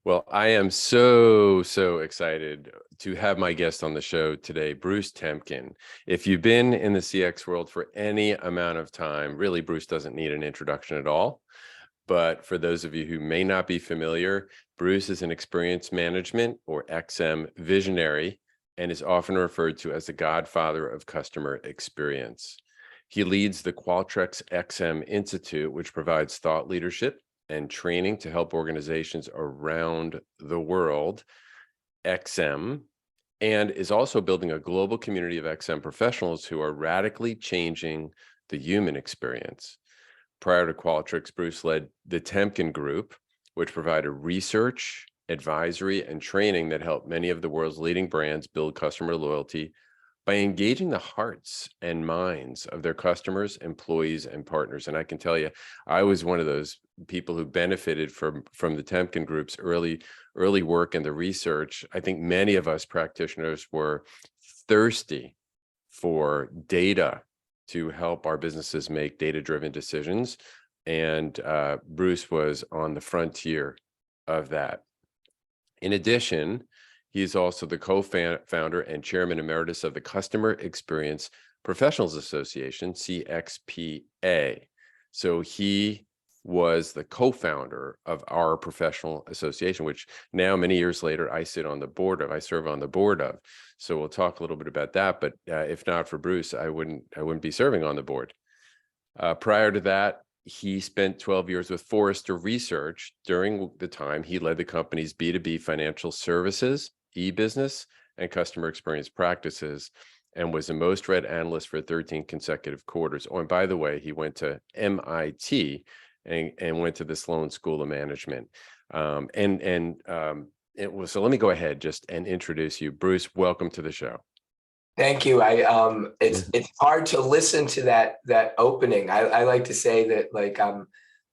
Well, I am so excited to have my guest on the show today, Bruce Temkin. If you've been in the CX world for any amount of time, really, Bruce doesn't need an introduction at all. But for those of you who may not be familiar, Bruce is an experience management or XM visionary and is often referred to as the Godfather of Customer Experience. He leads the Qualtrics XM Institute, which provides thought leadership and training to help organizations around the world, XM, and is also building a global community of XM professionals who are radically changing the human experience. Prior to Qualtrics, Bruce led the Temkin Group, which provided research, advisory, and training that helped many of the world's leading brands build customer loyalty by engaging the hearts and minds of their customers, employees, and partners. And I can tell you, I was one of those people who benefited from the Temkin Group's early work and the research. I think many of us practitioners were thirsty for data to help our businesses make data-driven decisions. And Bruce was on the frontier of that. In addition, he is also the co-founder and chairman emeritus of the Customer Experience Professionals Association, CXPA. So he was the co-founder of our professional association, which now, many years later, I serve on the board of. So we'll talk a little bit about that. But if not for Bruce, I wouldn't be serving on the board. Prior to that, he spent 12 years with Forrester Research. During the time, he led the company's B2B financial services, e-business, and customer experience practices, and was the most read analyst for 13 consecutive quarters. Oh, and by the way, he went to MIT and went to the Sloan School of Management. So let me go ahead just and introduce you. Bruce, welcome to the show. Thank you. It's hard to listen to that opening. I like to say that, like,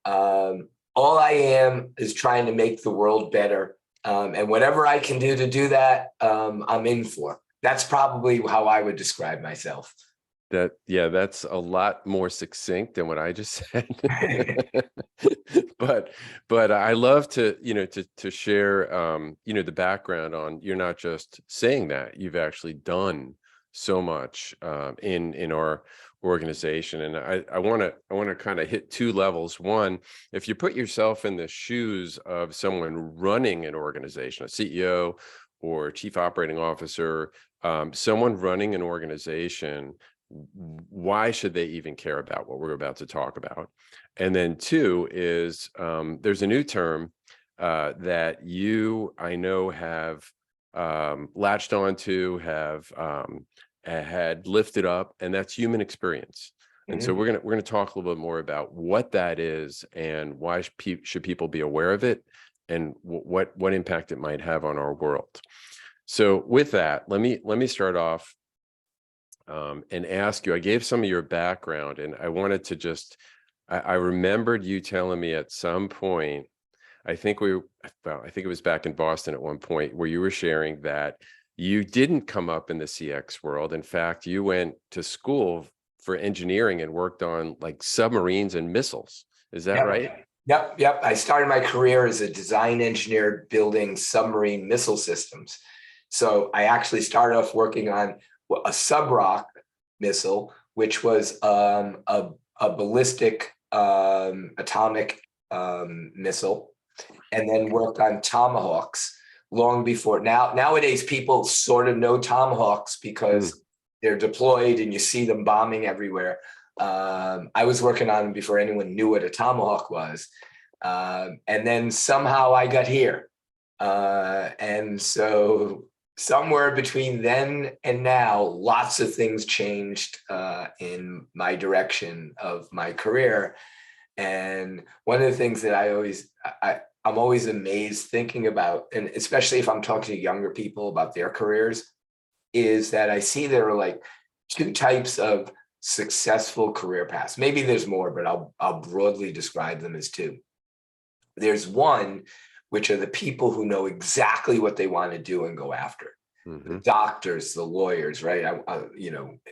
all I am is trying to make the world better. And whatever I can do to do that, I'm in for. That's probably how I would describe myself. That's a lot more succinct than what I just said. but I love to share the background on, you're not just saying that, you've actually done so much in our organization. And I want to kind of hit two levels. One, if you put yourself in the shoes of someone running an organization, a CEO or chief operating officer, someone running an organization, why should they even care about what we're about to talk about? And then two is there's a new term that you, I know, have latched onto, have had lifted up, and that's human experience. And so we're gonna talk a little bit more about what that is and why should people be aware of it, and what impact it might have on our world. So with that, let me start off and ask you. I gave some of your background, and I wanted to just, I remembered you telling me at some point, I think it was back in Boston at one point, where you were sharing that you didn't come up in the CX world. In fact, you went to school for engineering and worked on like submarines and missiles. Is that right? Yep. I started my career as a design engineer building submarine missile systems. So I actually started off working on a subrock missile, which was a ballistic atomic missile, and then worked on Tomahawks long before. Nowadays, people sort of know Tomahawks because they're deployed and you see them bombing everywhere. I was working on them before anyone knew what a Tomahawk was. And then somehow I got here. And so somewhere between then and now, lots of things changed in my direction of my career. And one of the things that I'm always amazed thinking about, and especially if I'm talking to younger people about their careers, is that I see there are like two types of successful career paths. Maybe there's more, but I'll broadly describe them as two. There's one, which are the people who know exactly what they want to do and go after. The doctors, the lawyers, right?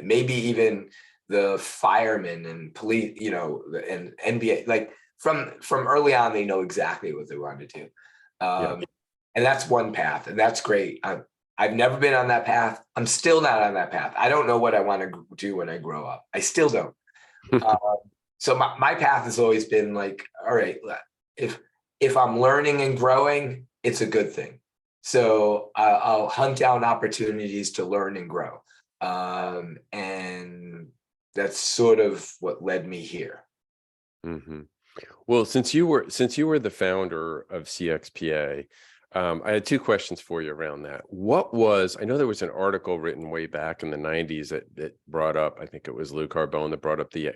Maybe even the firemen and police, and NBA, like from early on, they know exactly what they want to do. And that's one path, and that's great. I've never been on that path. I'm still not on that path. I don't know what I want to do when I grow up. I still don't. So my path has always been like, all right, if I'm learning and growing, it's a good thing. So I'll hunt down opportunities to learn and grow. And that's sort of what led me here. Mm-hmm. Well, since you were the founder of CXPA, I had two questions for you around that. I know there was an article written way back in the 90s that brought up, I think it was Lou Carbone that brought up the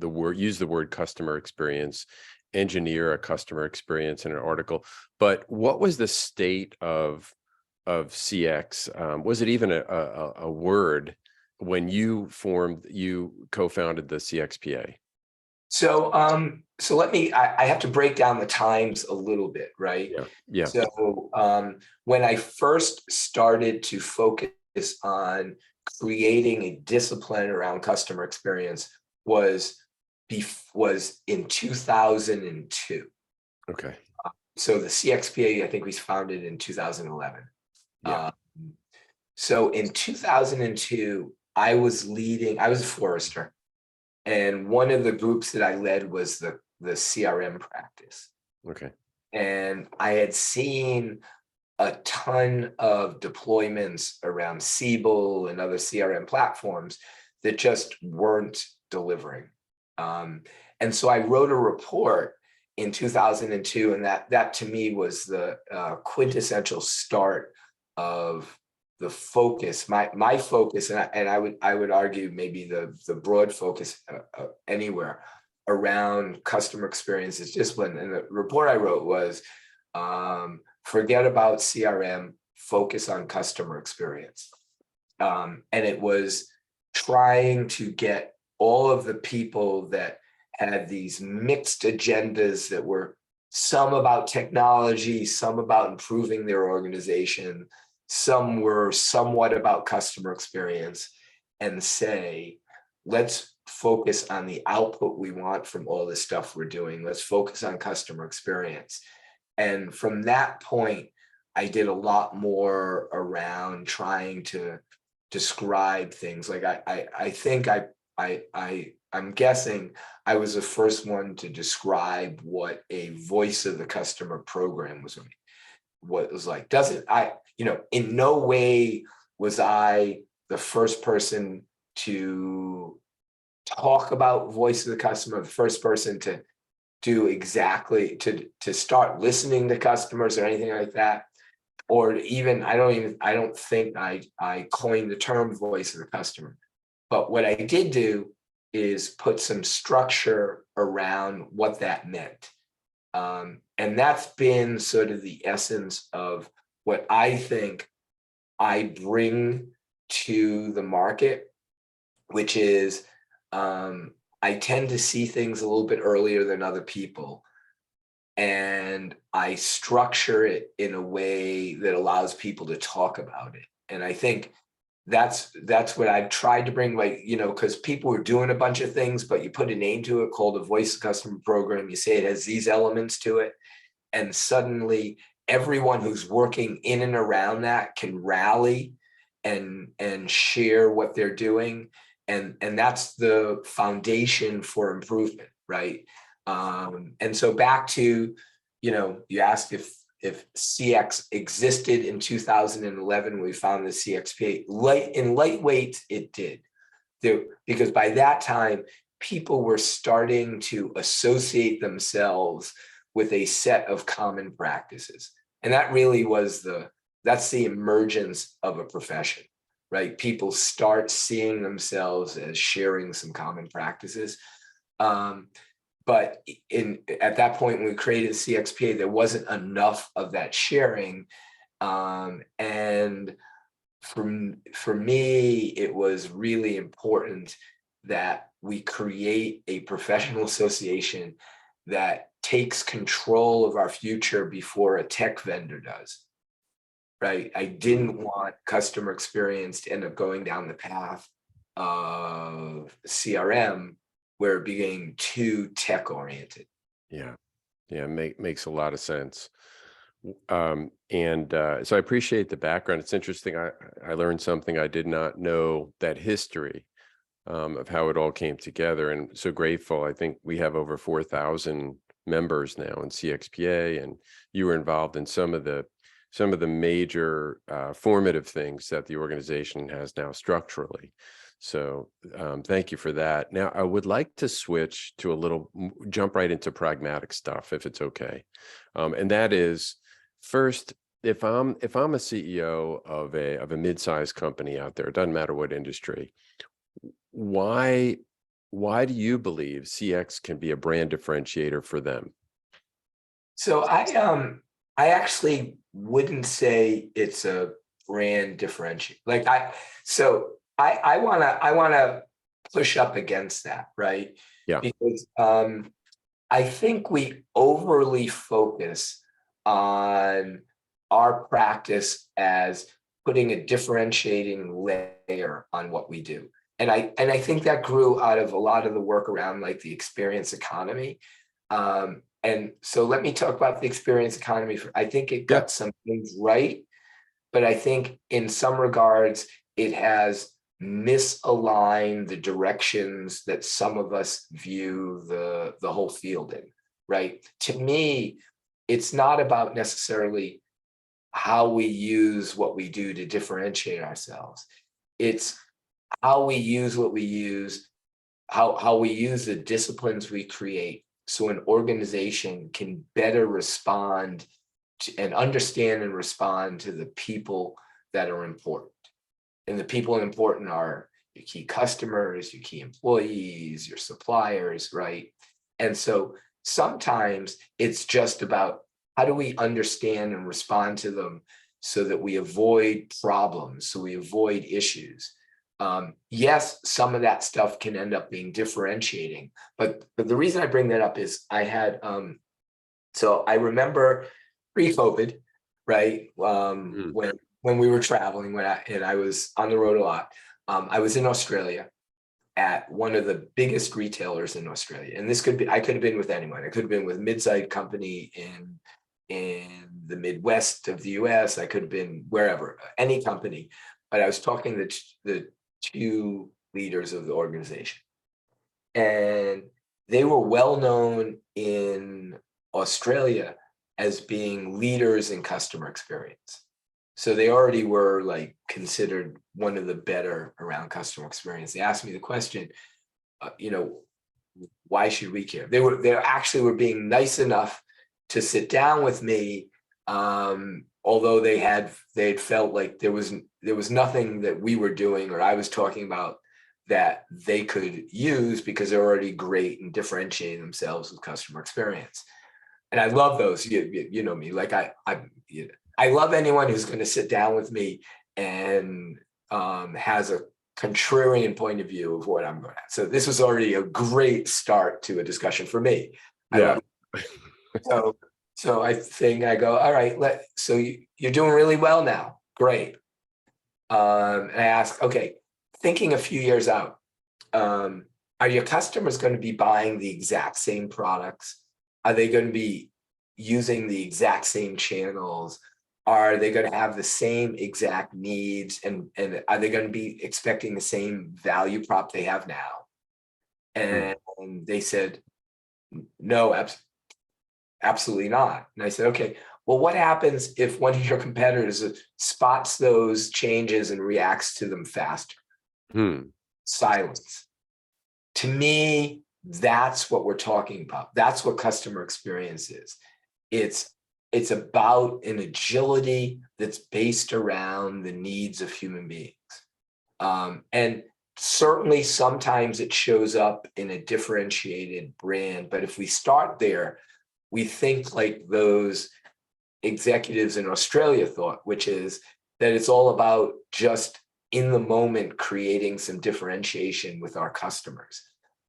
word, used the word customer experience, engineer a customer experience in an article. But what was the state of CX? Was it even a word when you co-founded the CXPA? So I have to break down the times a little bit, right? Yeah. Yeah. So when I first started to focus on creating a discipline around customer experience was in 2002. Okay. So the CXPA, I think, was founded in 2011. Yeah. So in 2002, I was Forrester. And one of the groups that I led was the CRM practice. Okay. And I had seen a ton of deployments around Siebel and other CRM platforms that just weren't delivering. And so I wrote a report in 2002, and that to me was the quintessential start of the focus, my focus, and I would argue maybe the broad focus anywhere around customer experience is discipline. And the report I wrote was forget about CRM, focus on customer experience. And it was trying to get all of the people that had these mixed agendas that were some about technology, some about improving their organization, some were somewhat about customer experience, and say, let's focus on the output we want from all this stuff we're doing. Let's focus on customer experience. And from that point, I did a lot more around trying to describe things. Like I think I'm guessing I was the first one to describe what a voice of the customer program was. What it was like. In no way was I the first person to talk about voice of the customer, the first person to do exactly to start listening to customers or anything like that. Or even I don't think I coined the term voice of the customer. But what I did do is put some structure around what that meant. And that's been sort of the essence of what I think I bring to the market, which is I tend to see things a little bit earlier than other people. And I structure it in a way that allows people to talk about it. And I think that's what I've tried to bring, because people are doing a bunch of things, but you put a name to it called a voice of customer program. You say it has these elements to it. And suddenly everyone who's working in and around that can rally and share what they're doing. And that's the foundation for improvement, right? And so back to, you asked if CX existed in 2011 when we found the CXPA. In lightweight, it did. Because by that time, people were starting to associate themselves with a set of common practices. And that really that's the emergence of a profession, right? People start seeing themselves as sharing some common practices. But at that point, when we created CXPA, there wasn't enough of that sharing. And for me, it was really important that we create a professional association that takes control of our future before a tech vendor does, right? I didn't want customer experience to end up going down the path of CRM where it became too tech oriented. Yeah. Yeah. Makes a lot of sense. So I appreciate the background. It's interesting. I learned something I did not know, that history of how it all came together, and so grateful. I think we have over 4,000 members now in CXPA, and you were involved in some of the major formative things that the organization has now structurally. So thank you for that. Now I would like to switch to jump right into pragmatic stuff, if it's okay. And that is, first, if I'm a CEO of a mid-sized company out there, it doesn't matter what industry, why do you believe CX can be a brand differentiator for them? So I actually wouldn't say it's a brand differentiator. I wanna push up against that, right? Yeah. Because I think we overly focus on our practice as putting a differentiating layer on what we do. And I think that grew out of a lot of the work around like the experience economy. And so let me talk about the experience economy. I think it Yeah. got some things right, but I think in some regards it has misaligned the directions that some of us view the whole field in, right? To me, it's not about necessarily how we use what we do to differentiate ourselves. It's how we use what we use, how we use the disciplines we create so an organization can better respond to, and understand and respond to the people that are important. And the people important are your key customers, your key employees, your suppliers, right? And so sometimes it's just about how do we understand and respond to them so that we avoid problems, so we avoid issues. Yes, some of that stuff can end up being differentiating, but the reason I bring that up is I had, so I remember pre-COVID, right? Mm. When we were traveling, and I was on the road a lot. I was in Australia at one of the biggest retailers in Australia, and I could have been with anyone. I could have been with a mid-sized company in the Midwest of the US. I could have been wherever, any company, but I was talking to the two leaders of the organization, and they were well known in Australia as being leaders in customer experience. So they already were like considered one of the better around customer experience. They asked me the question, you know, why should we care? They actually were being nice enough to sit down with me, although they had felt like there was nothing that we were doing or I was talking about that they could use because they're already great and differentiating themselves with customer experience. And I love those. You know me, like I love anyone who's going to sit down with me and has a contrarian point of view of what I'm going at. So this was already a great start to a discussion for me. I Yeah. love it. So I go, all right, so you're doing really well now. Great. And I ask, okay, thinking a few years out, are your customers going to be buying the exact same products? Are they going to be using the exact same channels? Are they going to have the same exact needs? And are they going to be expecting the same value prop they have now? Mm. And they said, no, absolutely not. And I said, okay, well, what happens if one of your competitors spots those changes and reacts to them faster? Hmm. Silence. To me, that's what we're talking about. That's what customer experience is. It's about an agility that's based around the needs of human beings. And certainly sometimes it shows up in a differentiated brand. But if we start there, we think like those executives in Australia thought, which is that it's all about just in the moment creating some differentiation with our customers.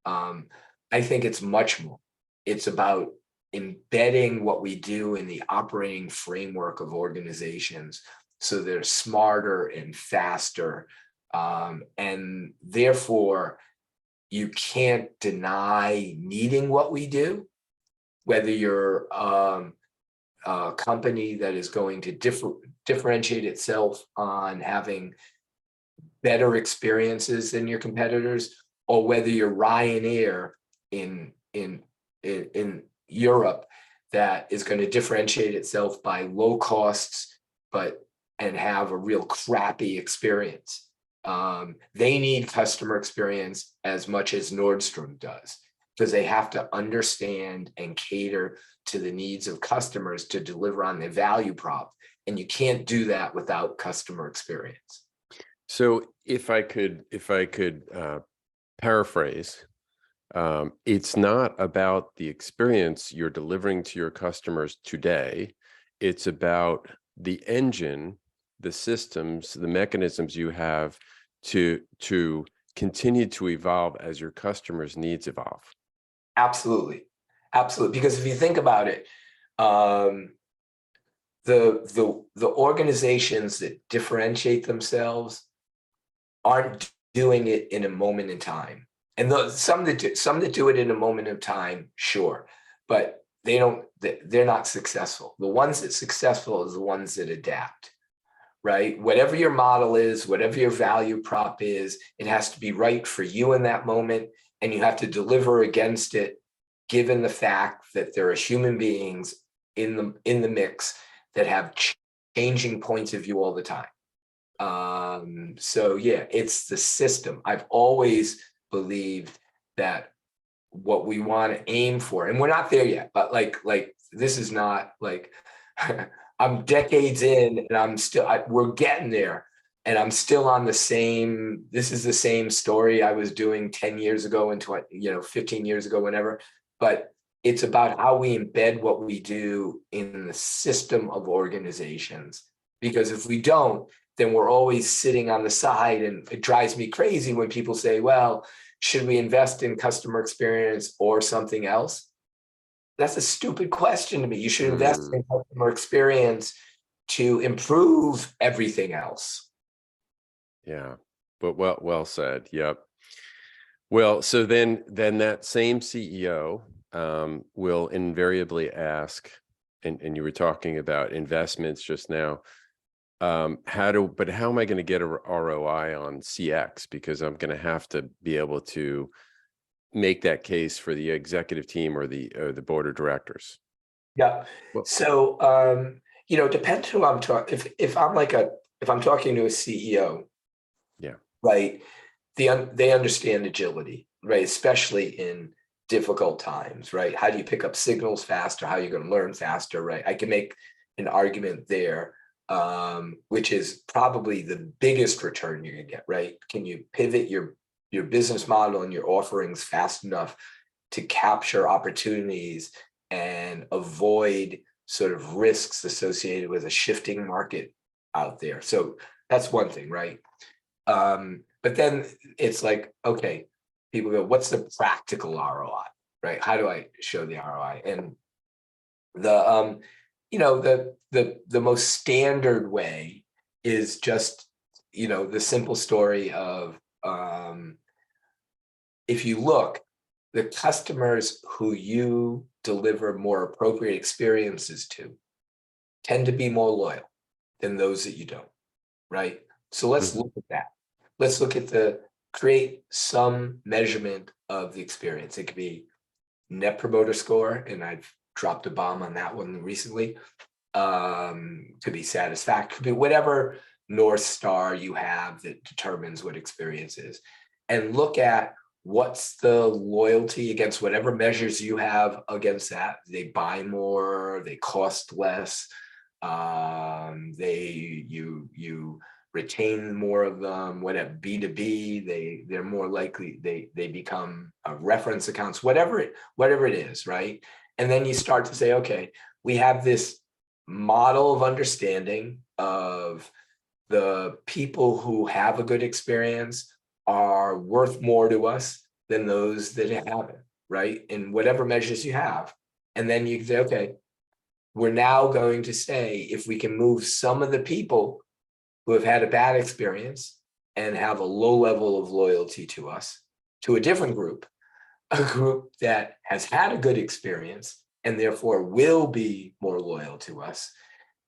I think it's much more. It's about embedding what we do in the operating framework of organizations so they're smarter and faster. And therefore, you can't deny needing what we do, whether you're a company that is going to differentiate itself on having better experiences than your competitors, or whether you're Ryanair in Europe that is going to differentiate itself by low costs, and have a real crappy experience. They need customer experience as much as Nordstrom does, because they have to understand and cater to the needs of customers to deliver on their value prop. And you can't do that without customer experience. So if I could paraphrase, it's not about the experience you're delivering to your customers today. It's about the engine, the systems, the mechanisms you have to continue to evolve as your customers' needs evolve. Absolutely. Absolutely. Because if you think about it, the organizations that differentiate themselves aren't doing it in a moment in time. And some that do it in a moment of time, sure, but they're not successful. The ones that successful is the ones that adapt, right? Whatever your model is, whatever your value prop is, it has to be right for you in that moment, and you have to deliver against it, given the fact that there are human beings in the mix that have changing points of view all the time. So yeah, it's the system. I've always believed that what we want to aim for, and we're not there yet, but like this is not like I'm decades in and we're getting there, and I'm still on the same, this is the same story I was doing 10 years ago and 15 years ago, whenever, but it's about how we embed what we do in the system of organizations. Because if we don't, then we're always sitting on the side. And it drives me crazy when people say, well, should we invest in customer experience or something else? That's a stupid question to me. You should invest in customer experience to improve everything else. Yeah, but well said. Yep. Well, so then that same CEO will invariably ask, and you were talking about investments just now. How am I going to get a ROI on CX? Because I'm going to have to be able to make that case for the executive team or the board of directors. Yeah. Well, So depends who I'm talking. If I'm talking to a CEO, yeah, right, they understand agility, right, especially in difficult times, right? How do you pick up signals faster? How are you going to learn faster, right? I can make an argument there, which is probably the biggest return you can get, right? Can you pivot your business model and your offerings fast enough to capture opportunities and avoid sort of risks associated with a shifting market out there? So that's one thing, right? But then it's like, okay, people go, what's the practical ROI, right? How do I show the ROI? And the most standard way is just, the simple story of, if you look, the customers who you deliver more appropriate experiences to tend to be more loyal than those that you don't, right? So let's look at that. Let's look at create some measurement of the experience. It could be Net Promoter Score, and I've dropped a bomb on that one recently. Could be satisfaction, could be whatever North Star you have that determines what experience is. And look at what's the loyalty against whatever measures you have against that. They buy more, they cost less, you retain more of them, whatever, B2B, they're more likely, they become reference accounts, whatever it is, right? And then you start to say, okay, we have this model of understanding of the people who have a good experience are worth more to us than those that haven't, right? In whatever measures you have. And then you say, okay, we're now going to say, if we can move some of the people who have had a bad experience and have a low level of loyalty to us to a different group, a group that has had a good experience and therefore will be more loyal to us,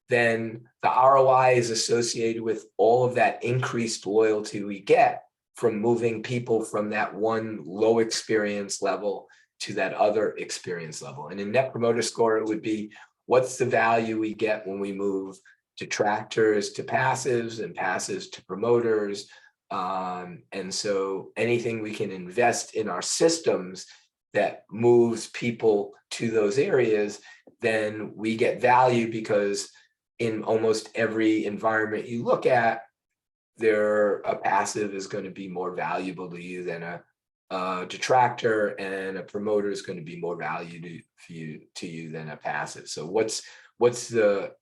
then the ROI is associated with all of that increased loyalty we get from moving people from that one low experience level to that other experience level. And in Net Promoter Score, it would be, what's the value we get when we move detractors to passives and passives to promoters? And so anything we can invest in our systems that moves people to those areas, then we get value, because in almost every environment you look at, a passive is going to be more valuable to you than a detractor, and a promoter is going to be more valuable to you than a passive. So what's the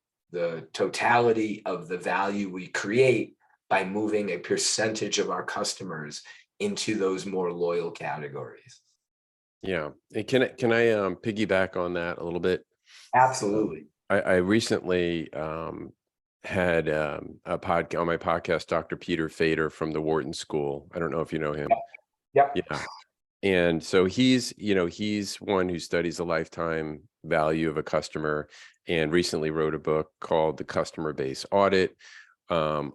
totality of the value we create by moving a percentage of our customers into those more loyal categories? Yeah. And can I piggyback on that a little bit? Absolutely. I recently had a podcast on my podcast, Dr. Peter Fader from the Wharton School. I don't know if you know him. Yep. Yeah. And so he's one who studies the lifetime value of a customer, and recently wrote a book called The Customer Base Audit,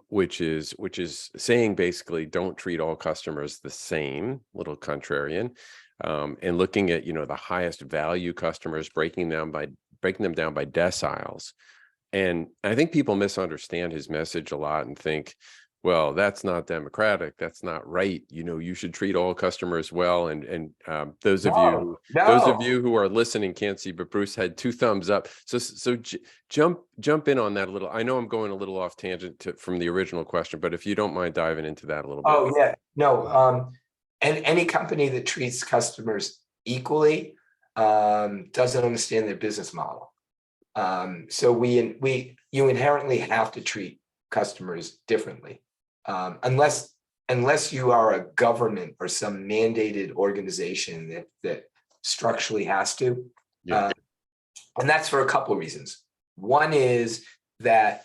which is saying basically don't treat all customers the same, little contrarian, and looking at, the highest value customers, breaking them down by deciles. And I think people misunderstand his message a lot and think, well, that's not democratic. That's not right. You should treat all customers well. And those of you who are listening can't see, but Bruce had 2 thumbs up. So jump in on that a little. I know I'm going a little off tangent from the original question, but if you don't mind diving into that a little bit. Oh yeah, no. And any company that treats customers equally doesn't understand their business model. So you inherently have to treat customers differently, unless you are a government or some mandated organization that structurally has to. Yeah. And that's for a couple of reasons. One is that,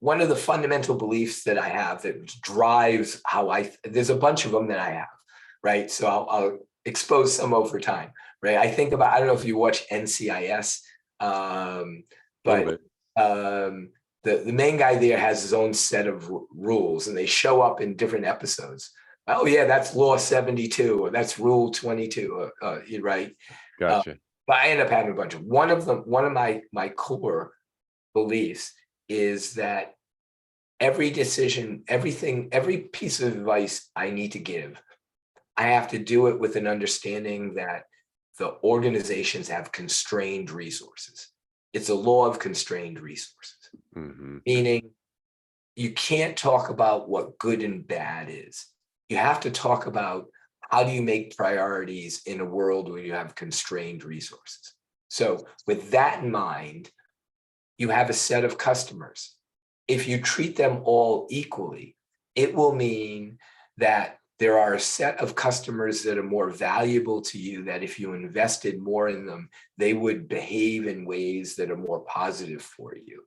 one of the fundamental beliefs that I have that drives how there's a bunch of them that I have, right? So I'll expose some over time, right? I think about, I don't know if you watch NCIS, but the main guy there has his own set of rules, and they show up in different episodes. Oh yeah, that's law 72, or that's rule 22, right? Gotcha. But I end up having a bunch of one of my core beliefs is that every decision, every piece of advice I need to give, I have to do it with an understanding that the organizations have constrained resources. It's a law of constrained resources, meaning you can't talk about what good and bad is. You have to talk about how do you make priorities in a world where you have constrained resources. So with that in mind, you have a set of customers. If you treat them all equally, it will mean that there are a set of customers that are more valuable to you, that if you invested more in them, they would behave in ways that are more positive for you,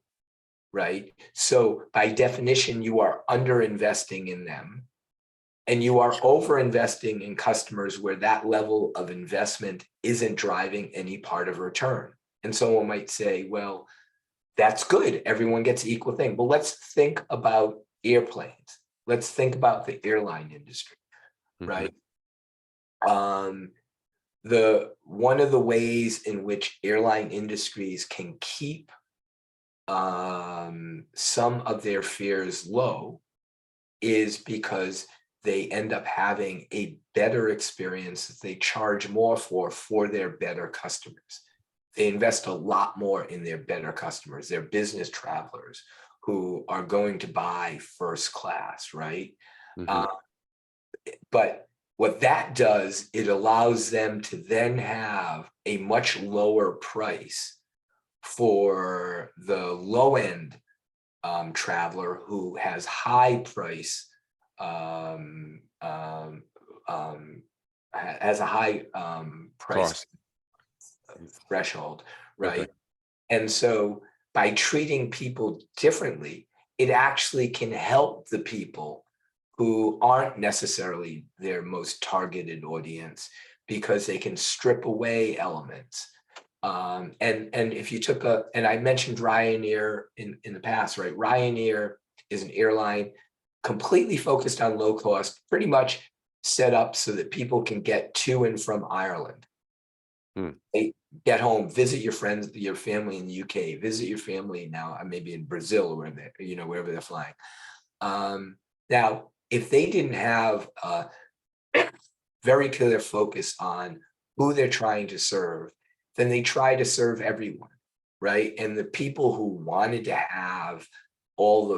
right? So by definition, you are under-investing in them, and you are over-investing in customers where that level of investment isn't driving any part of return. And someone might say, well, that's good. Everyone gets equal thing. But let's think about airplanes. Let's think about the airline industry. Right. One of the ways in which airline industries can keep some of their fares low is because they end up having a better experience that they charge more for their better customers. They invest a lot more in their better customers, their business travelers who are going to buy first class, right? But what that does, it allows them to then have a much lower price for the low end traveler who has high price, has a high price threshold, right? Okay. And so by treating people differently, it actually can help the people who aren't necessarily their most targeted audience, because they can strip away elements. And if you took and I mentioned Ryanair in the past, right? Ryanair is an airline completely focused on low cost, pretty much set up so that people can get to and from Ireland. They get home, visit your friends, your family in the UK, visit your family now, maybe in Brazil or wherever they're flying. Now, if they didn't have a very clear focus on who they're trying to serve, then they try to serve everyone, right? And the people who wanted to have all the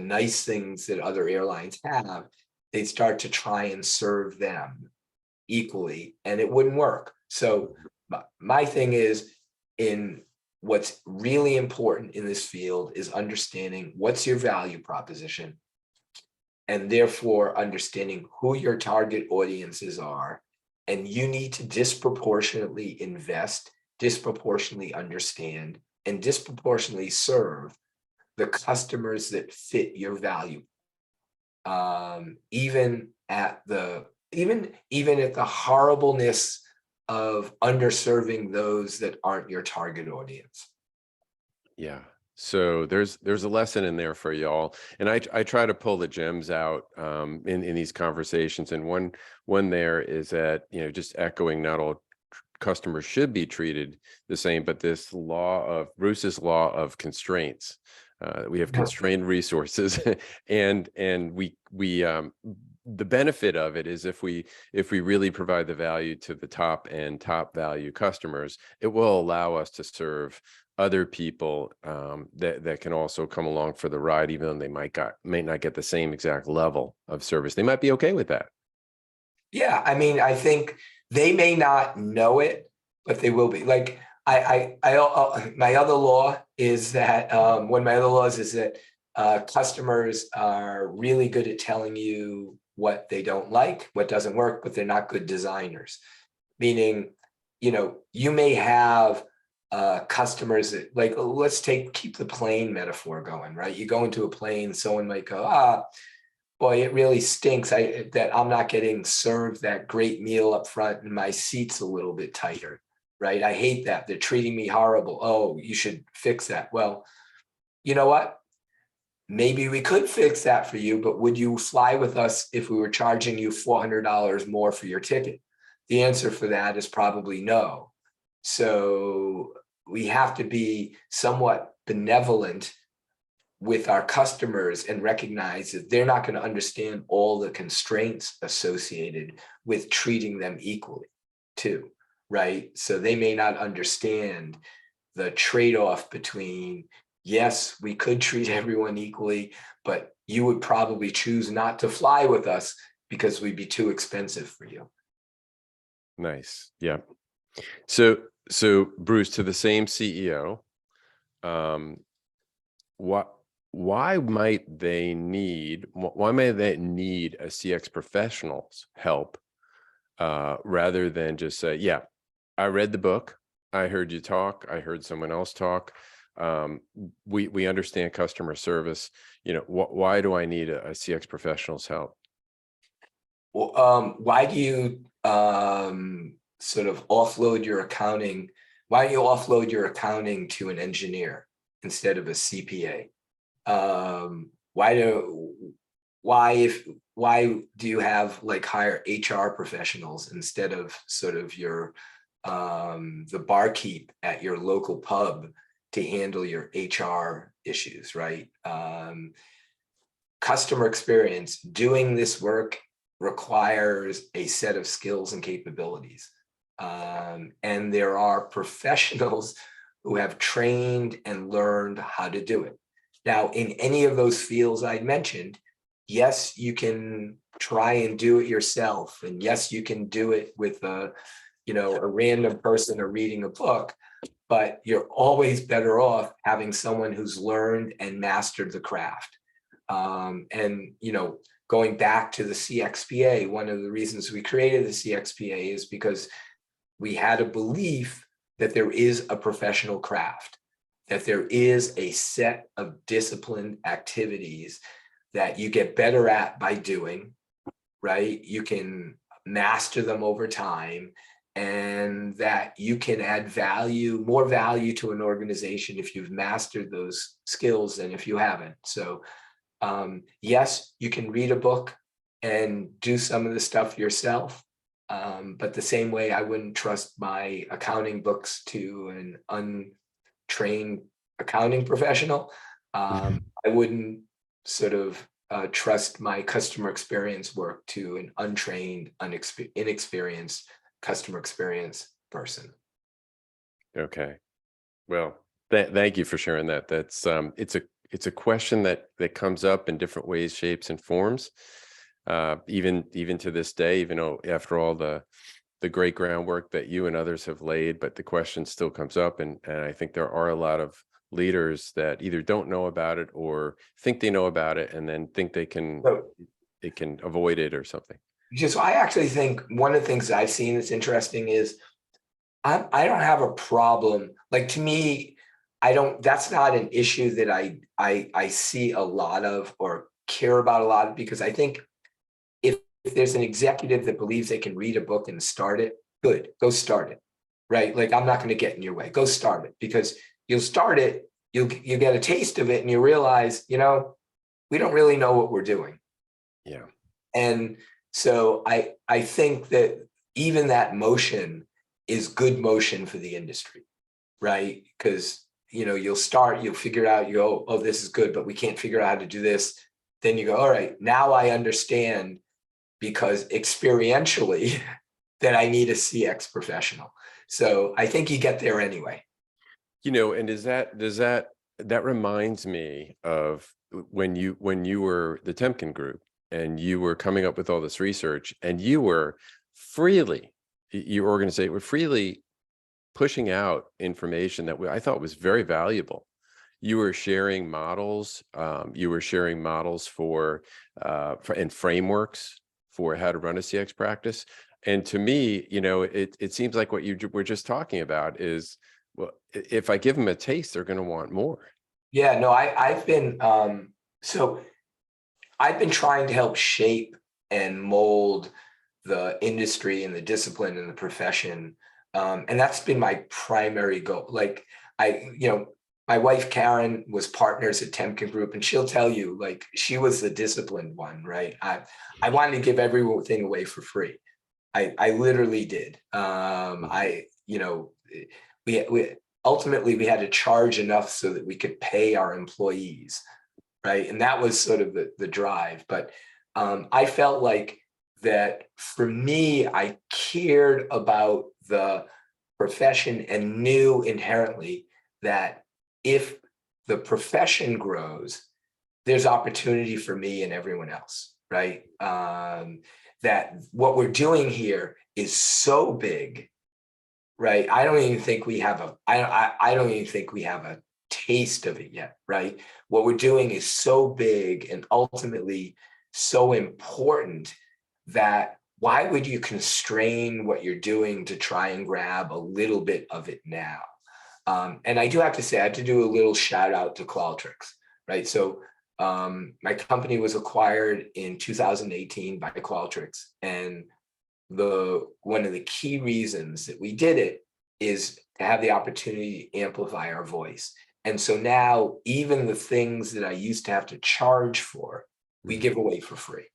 nice things that other airlines have, they start to try and serve them equally, and it wouldn't work. So my thing is, in what's really important in this field is understanding what's your value proposition, and therefore understanding who your target audiences are. And you need to disproportionately invest, disproportionately understand, and disproportionately serve the customers that fit your value. Even at the horribleness of underserving those that aren't your target audience. Yeah. So there's a lesson in there for y'all, and I try to pull the gems out in these conversations. And one there is that, just echoing, not all customers should be treated the same, but this Bruce's law of constraints. We have constrained resources, and we the benefit of it is if we really provide the value to the top value customers, it will allow us to serve other people that can also come along for the ride, even though they may not get the same exact level of service. They might be okay with that. Yeah, I mean, I think they may not know it, but they will be. Like my other law is that one of my other laws is that customers are really good at telling you what they don't like, what doesn't work, but they're not good designers. Meaning, you may have customers that, like, let's keep the plane metaphor going, right? You go into a plane, someone might go, boy, it really stinks that I'm not getting served that great meal up front and my seat's a little bit tighter, right? I hate that. They're treating me horrible. Oh, you should fix that. Well, you know what? Maybe we could fix that for you, but would you fly with us if we were charging you $400 more for your ticket? The answer for that is probably no. So we have to be somewhat benevolent with our customers and recognize that they're not going to understand all the constraints associated with treating them equally too, right? So they may not understand the trade-off between, yes, we could treat everyone equally, but you would probably choose not to fly with us because we'd be too expensive for you. Nice. Yeah. So Bruce, to the same CEO, why might they need a CX professional's help rather than just say, yeah, I read the book, I heard you talk, I heard someone else talk, we understand customer service, why do I need a CX professional's help? Well, why do you sort of offload your accounting? Why do you offload your accounting to an engineer instead of a CPA? Why do you have hire HR professionals instead of sort of your the barkeep at your local pub to handle your HR issues, right? Customer experience, doing this work requires a set of skills and capabilities. And there are professionals who have trained and learned how to do it. Now, in any of those fields I mentioned, yes, you can try and do it yourself. And yes, you can do it with a random person or reading a book, but you're always better off having someone who's learned and mastered the craft. Going back to the CXPA, one of the reasons we created the CXPA is because we had a belief that there is a professional craft, that there is a set of disciplined activities that you get better at by doing, right? You can master them over time, and that you can add more value to an organization if you've mastered those skills than if you haven't. So yes, you can read a book and do some of the stuff yourself. But the same way I wouldn't trust my accounting books to an untrained accounting professional, I wouldn't sort of trust my customer experience work to an untrained, inexperienced customer experience person. Okay. Well, thank you for sharing that. That's it's a question that comes up in different ways, shapes, and forms. Even to this day, even though after all the great groundwork that you and others have laid, but the question still comes up, and I think there are a lot of leaders that either don't know about it or think they know about it, and then think they can So, avoid it or something. just I actually think one of the things that I've seen that's interesting is I don't have a problem. Like, to me, that's not an issue that I see a lot of or care about a lot, because I think if there's an executive that believes they can read a book and start it, good, go start it, right? Like, I'm not going to get in your way. Go start it, because you'll start it, you get a taste of it, and you realize, we don't really know what we're doing. Yeah. And so I think that even that motion is good motion for the industry, right? Because you'll figure out, you go, oh, this is good, but we can't figure out how to do this. Then you go, all right, now I understand, because experientially that I need a CX professional. So I think you get there anyway. And that reminds me of when you were the Temkin group and you were coming up with all this research, and you were your organization were freely pushing out information that I thought was very valuable. You were sharing models. You were sharing models for and frameworks for how to run a CX practice. And to me, it seems like what you were just talking about is, well, if I give them a taste, they're going to want more. Yeah, no, I've been I've been trying to help shape and mold the industry and the discipline and the profession. And that's been my primary goal. Like, my wife, Karen, was partners at Temkin Group, and she'll tell you, like, she was the disciplined one, right? I wanted to give everything away for free. I literally did. We ultimately we had to charge enough so that we could pay our employees, right? And that was sort of the drive. But I felt like that for me, I cared about the profession and knew inherently that if the profession grows, there's opportunity for me and everyone else, right? That what we're doing here is so big, right? I don't even think we have a taste of it yet, right? What we're doing is so big and ultimately so important that why would you constrain what you're doing to try and grab a little bit of it now? And I do have to say, I have to do a little shout out to Qualtrics, right? So my company was acquired in 2018 by Qualtrics, and one of the key reasons that we did it is to have the opportunity to amplify our voice. And so now even the things that I used to have to charge for, we give away for free.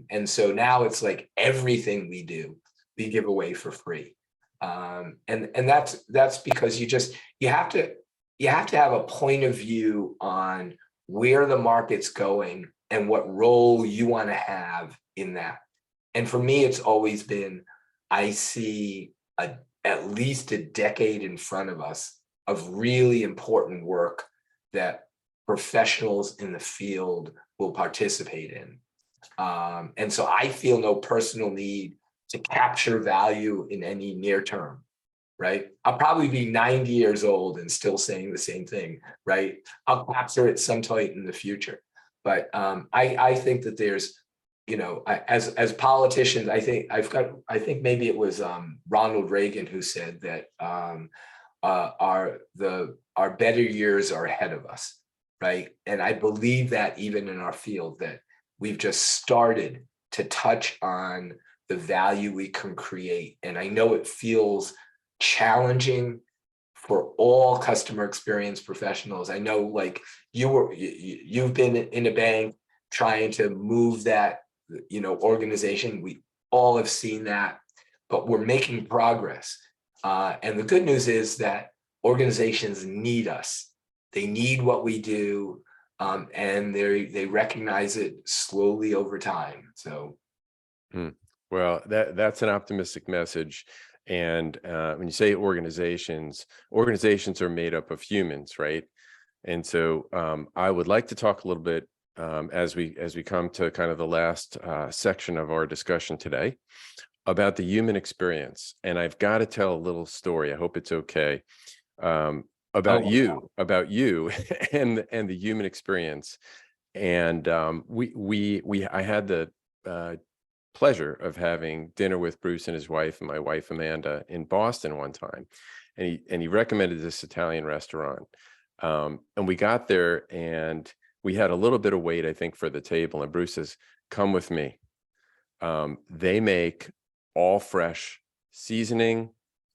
And so now it's like everything we do, we give away for free. And that's because you have to have a point of view on where the market's going and what role you want to have in that. And for me, it's always been, I see at least a decade in front of us of really important work that professionals in the field will participate in. And so I feel no personal need to capture value in any near term, right? I'll probably be 90 years old and still saying the same thing, right? I'll capture it sometime in the future. But I think that there's, as politicians, I think maybe it was Ronald Reagan who said that our better years are ahead of us, right? And I believe that even in our field, that we've just started to touch on the value we can create. And I know it feels challenging for all customer experience professionals. I know, like, you've been in a bank trying to move that, organization. We all have seen that, but we're making progress. And the good news is that organizations need us. They need what we do, and they recognize it slowly over time. So, well, that's an optimistic message. And when you say organizations are made up of humans, right? And so I would like to talk a little bit as we come to kind of the last section of our discussion today about the human experience. And I've got to tell a little story. I hope it's okay. About you and the human experience. And I had the pleasure of having dinner with Bruce and his wife and my wife Amanda in Boston one time, and he recommended this Italian restaurant. And we got there and we had a little bit of wait, I think, for the table. And Bruce says, "Come with me. They make all fresh seasoning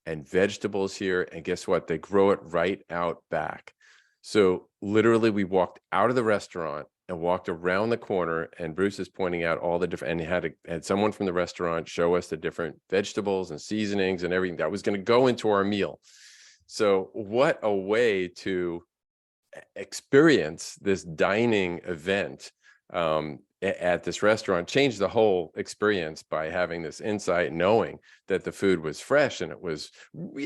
and vegetables here. And guess what? They grow it right out back." So literally we walked out of the restaurant and walked around the corner, and Bruce is pointing out all the different, and he had someone from the restaurant show us the different vegetables and seasonings and everything that was going to go into our meal. So what a way to experience this dining event at this restaurant. Changed the whole experience by having this insight, knowing that the food was fresh and it was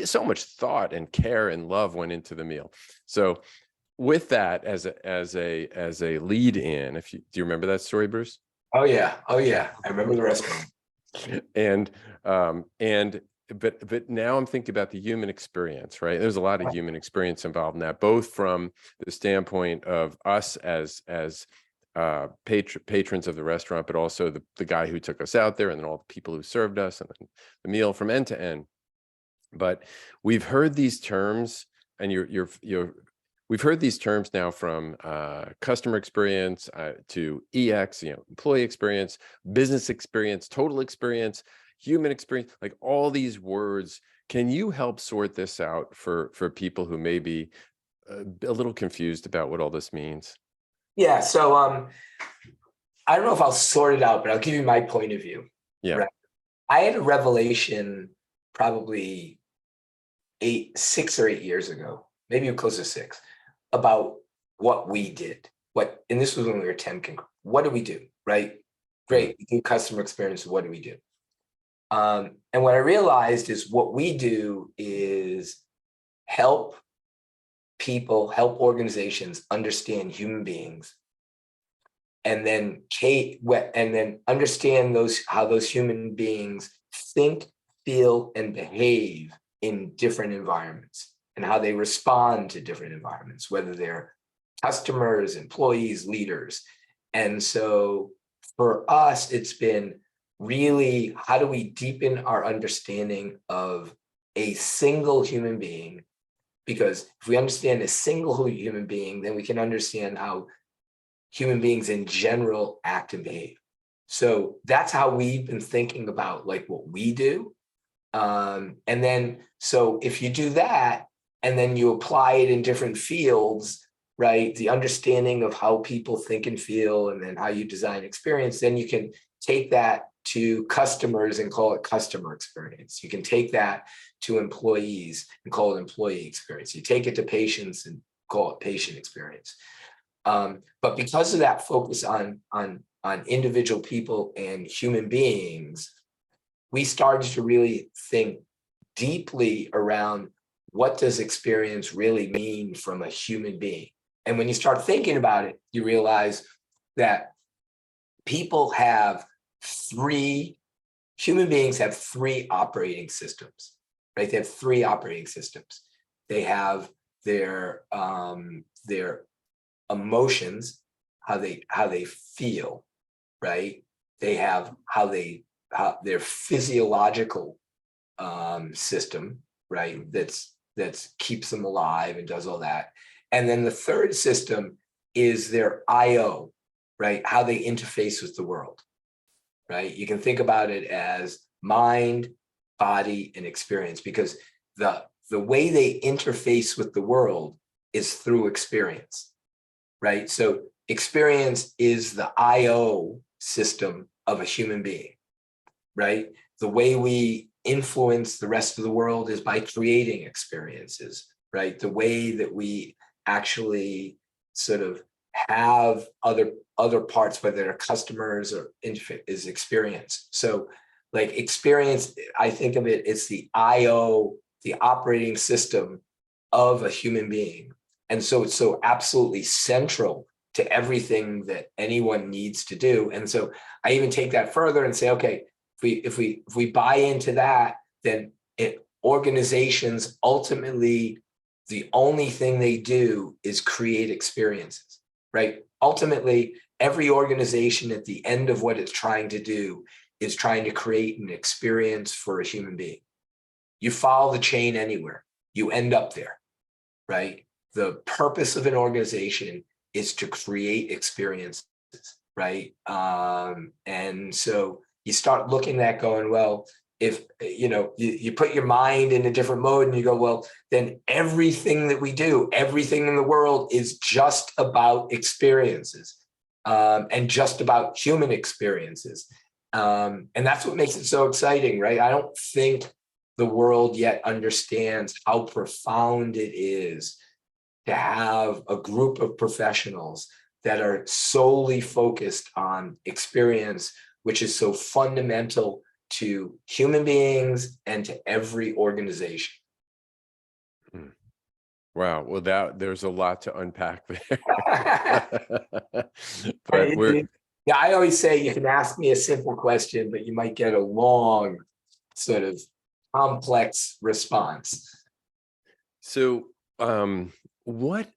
so much thought and care and love went into the meal. So with that as a lead in, do you remember that story, Bruce? Oh yeah, I remember the restaurant. But now I'm thinking about the human experience, right? There's a lot of human experience involved in that, both from the standpoint of us as patrons of the restaurant, but also the guy who took us out there, and then all the people who served us, and the meal from end to end. But we've heard these terms, and we've heard these terms now from customer experience to EX, employee experience, business experience, total experience, human experience, like all these words. Can you help sort this out for people who may be a little confused about what all this means? Yeah. So I don't know if I'll sort it out, but I'll give you my point of view. Yeah. Right? I had a revelation probably 6 or 8 years ago, maybe close to 6, about what we did. And this was when we were Temkin. What do we do? Right? Great. We do customer experience. What do we do? And what I realized is what we do is help people, help organizations understand human beings, and then understand how those human beings think, feel, and behave in different environments, and how they respond to different environments, whether they're customers, employees, leaders. And so for us, it's been really, how do we deepen our understanding of a single human being? Because if we understand a single human being, then we can understand how human beings in general act and behave. So that's how we've been thinking about like what we do. And then, so if you do that, and then you apply it in different fields, right? The understanding of how people think and feel, and then how you design experience, then you can take that to customers and call it customer experience. You can take that to employees and call it employee experience. You take it to patients and call it patient experience. But because of that focus on individual people and human beings, we started to really think deeply around what does experience really mean from a human being. And when you start thinking about it, you realize that human beings have 3 operating systems, right? They have 3 operating systems. They have their emotions, how they feel, right? They have their physiological system, right? That keeps them alive and does all that. And then the third system is their IO, right? How they interface with the world. right? You can think about it as mind, body, and experience, because the way they interface with the world is through experience, right? So experience is the IO system of a human being, right? The way we influence the rest of the world is by creating experiences, right? The way that we actually sort of have other parts, whether they're customers or is experience. So like experience, I think of it, it's the IO, the operating system of a human being. And so it's so absolutely central to everything that anyone needs to do. And so I even take that further and say, okay, if we buy into that, then organizations ultimately, the only thing they do is create experiences, right? Ultimately, every organization at the end of what it's trying to do is trying to create an experience for a human being. You follow the chain anywhere, you end up there, right? The purpose of an organization is to create experiences, right? And so you start looking at going, well, if you put your mind in a different mode and you go, well, then everything that we do, everything in the world is just about experiences, and just about human experiences. And that's what makes it so exciting, right? I don't think the world yet understands how profound it is to have a group of professionals that are solely focused on experience, which is so fundamental to human beings and to every organization. Wow. Well, there's a lot to unpack there. But Yeah, I always say you can ask me a simple question, but you might get a long, sort of complex response. So, what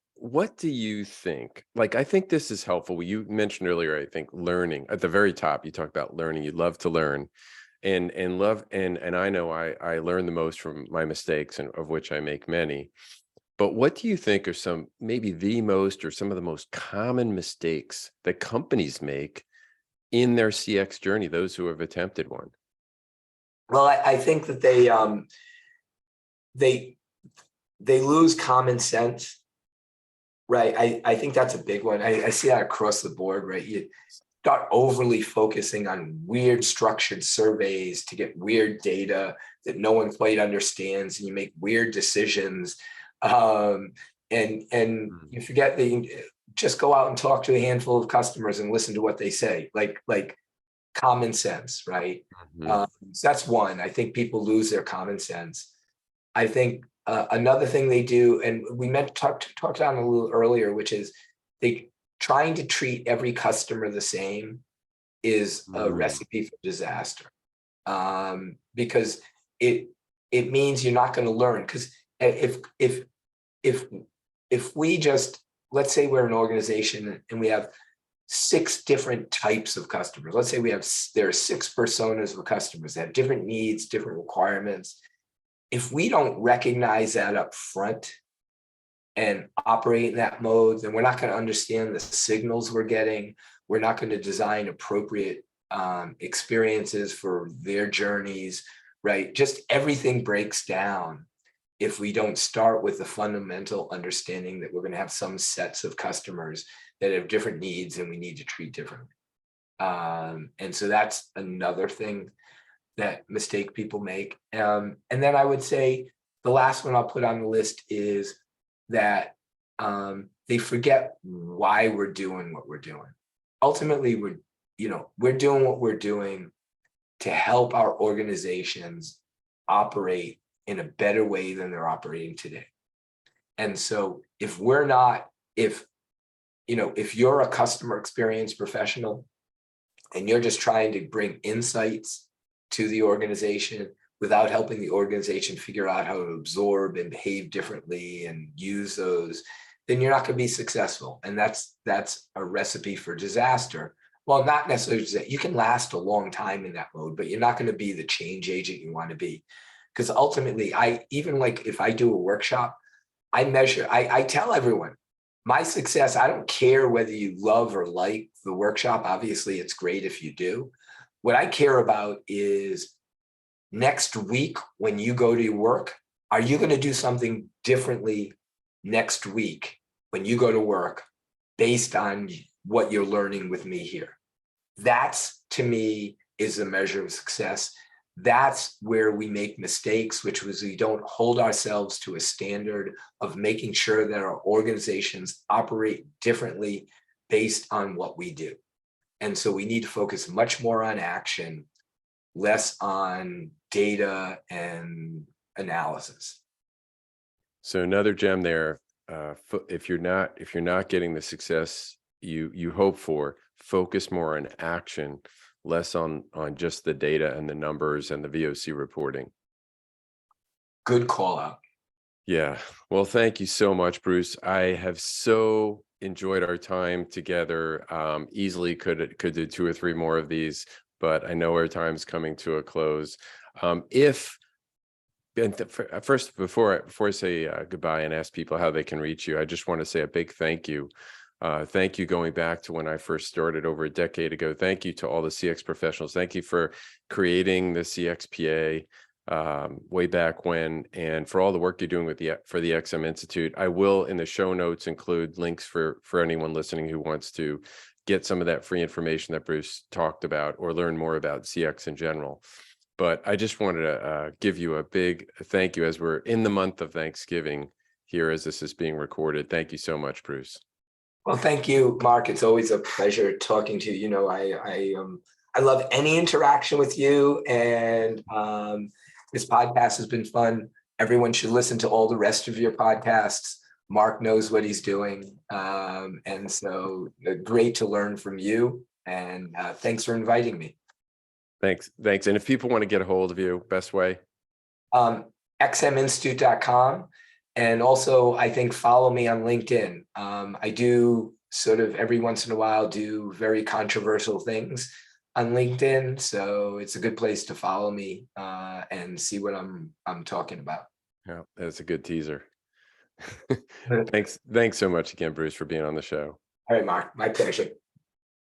do you think? Like, I think this is helpful. You mentioned earlier, I think learning at the very top, you talked about learning. You love to learn, and I know I learn the most from my mistakes, and of which I make many. But what do you think are some, maybe the most, or some of the most common mistakes that companies make in their CX journey, those who have attempted one? Well, I think that they lose common sense, right? I think that's a big one. I see that across the board, right? You start overly focusing on weird structured surveys to get weird data that no one quite understands, and you make weird decisions. And you forget that you just go out and talk to a handful of customers and listen to what they say, like common sense, right? Mhm. So that's one. I think people lose their common sense. I think another thing they do, and we talked on a little earlier, which is they trying to treat every customer the same is a recipe for disaster, because it means you're not going to learn. Because if we just, let's say we're an organization and we have 6 different types of customers. Let's say there are 6 personas of customers that have different needs, different requirements. If we don't recognize that up front and operate in that mode, then we're not going to understand the signals we're getting. We're not going to design appropriate experiences for their journeys, right? Just everything breaks down if we don't start with the fundamental understanding that we're going to have some sets of customers that have different needs and we need to treat differently. And so that's another thing that mistake people make. And then I would say the last one I'll put on the list is that they forget why we're doing what we're doing. Ultimately, we're doing what we're doing to help our organizations operate in a better way than they're operating today. And so if you're a customer experience professional and you're just trying to bring insights to the organization without helping the organization figure out how to absorb and behave differently and use those, then you're not going to be successful. And that's a recipe for disaster. Well, not necessarily that you can last a long time in that mode, but you're not going to be the change agent you want to be. Because ultimately, if I do a workshop, I tell everyone, my success, I don't care whether you love or like the workshop. Obviously, it's great if you do. What I care about is next week when you go to work, are you going to do something differently next week when you go to work based on what you're learning with me here? That's, to me, is a measure of success. That's where we make mistakes, which was we don't hold ourselves to a standard of making sure that our organizations operate differently based on what we do. And so we need to focus much more on action, less on data and analysis. So another gem there. If you're not getting the success you hope for, focus more on action, less on just the data and the numbers and the VOC reporting. Good call out. Yeah. Well, thank you so much, Bruce. I have so enjoyed our time together. Easily could do 2 or 3 more of these, but I know our time's coming to a close. First, before I say goodbye and ask people how they can reach you, I just want to say a big thank you. Thank you going back to when I first started over a decade ago. Thank you to all the CX professionals. Thank you for creating the CXPA way back when, and for all the work you're doing with for the XM Institute. I will, in the show notes, include links for anyone listening who wants to get some of that free information that Bruce talked about or learn more about CX in general. But I just wanted to give you a big thank you as we're in the month of Thanksgiving here as this is being recorded. Thank you so much, Bruce. Well, thank you, Mark. It's always a pleasure talking to you. You know, I love any interaction with you, and this podcast has been fun. Everyone should listen to all the rest of your podcasts. Mark knows what he's doing, and so great to learn from you. And thanks for inviting me. Thanks. And if people want to get a hold of you, best way? xminstitute.com. And also, I think, follow me on LinkedIn. I do sort of every once in a while do very controversial things on LinkedIn. So it's a good place to follow me and see what I'm talking about. Yeah, that's a good teaser. Thanks so much again, Bruce, for being on the show. All right, Mark, my pleasure.